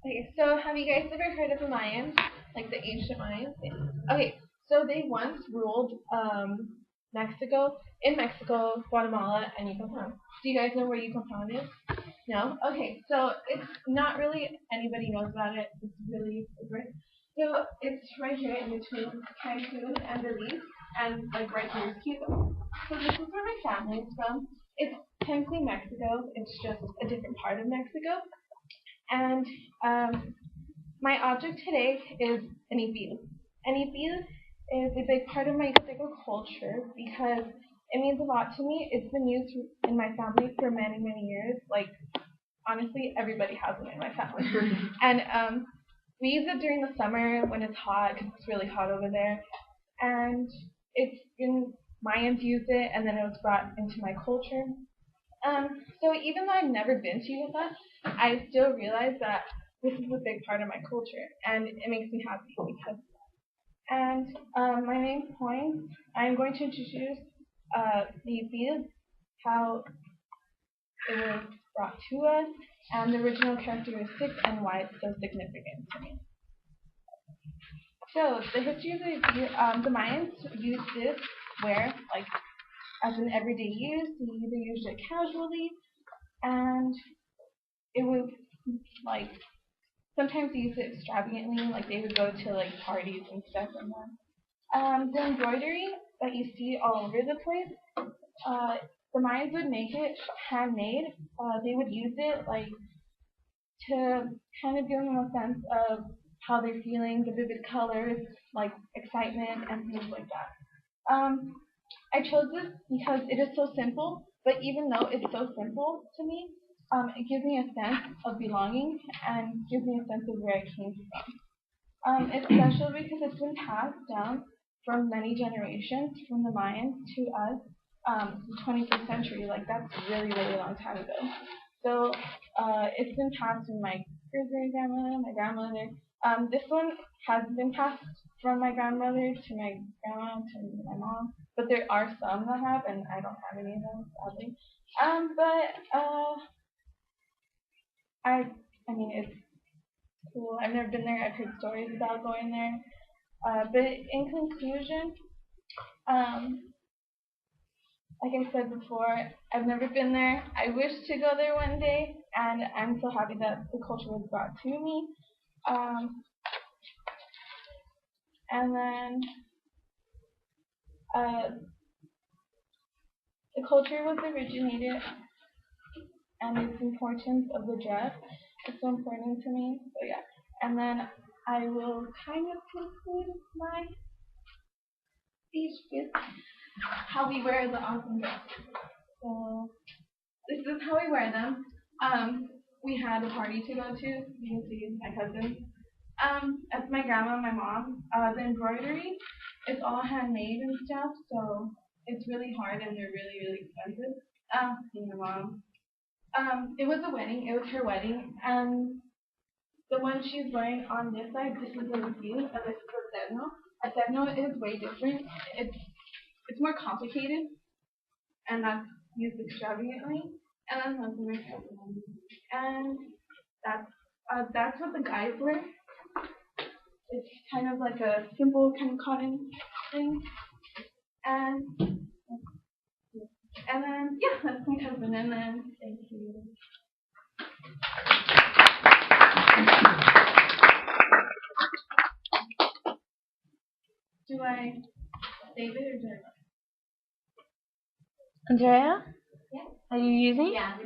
Okay, so have you guys ever heard of the Mayans? Like the ancient Mayans? Yeah. Okay, so they once ruled Mexico, in Mexico, Guatemala, and Yucatan. Do you guys know where Yucatan is? No? Okay, so it's not really anybody knows about it. It's really secret. So it's right here in between Cancun and Belize, and like right here is Cuba. So this is where my family is from. It's technically Mexico. It's just a different part of Mexico. And my object today is an ipil. An ipil is a big part of my Yucateco culture because it means a lot to me. It's been used in my family for many, many years. Like, honestly, everybody has it in my family. And we use it during the summer when it's hot because it's really hot over there. And it's been, Mayans used it, and then it was brought into my culture. So even though I've never been to Utah, I still realize that this is a big part of my culture, and it makes me happy because. And my main point, I'm going to introduce the field, how it was brought to us, and the original characteristics, and why it's so significant to me. So the history of the Mayans used this where, like, as an everyday use. They either used it casually, and it was like sometimes they used it extravagantly, like they would go to like parties and stuff and that. The embroidery that you see all over the place, uh, the Mayans would make it handmade. They would use it like to kind of give them a sense of how they're feeling, the vivid colors, like excitement and things like that. I chose this because it is so simple, but even though it's so simple to me, it gives me a sense of belonging and gives me a sense of where I came from. It's special because it's been passed down from many generations, from the Mayans to us, the 21st century. Like that's really, really long time ago. So it's been passed from my great great grandmother, my grandmother. This one has been passed from my grandmother to my grandma to my mom, but there are some that have, and I don't have any of them sadly. But I, I mean, it's cool. I've never been there. I've heard stories about going there. But in conclusion, um, like I said before, I've never been there. I wish to go there one day, and I'm so happy that the culture was brought to me. Um, and then uh, the culture was originated, and its importance of the dress is so important to me. So yeah, and then I will kind of conclude my speech with how we wear the awesome dresses. So this is how we wear them. We had a party to go to. You can see my cousin. That's my grandma and my mom. The embroidery is all handmade and stuff, so it's really hard and they're really, really expensive. See my mom. It was a wedding. It was her wedding, and the one she's wearing on this side, this is a review, and this is a terno. A terno is way different. It's more complicated, and that's used extravagantly. And then that's my cousin. And that's that's what the guys wear. It's kind of like a simple kind of cotton thing. And and then yeah, that's my cousin. And then thank you. Do I save it or do I? Andrea, Yeah. are you using? Yeah.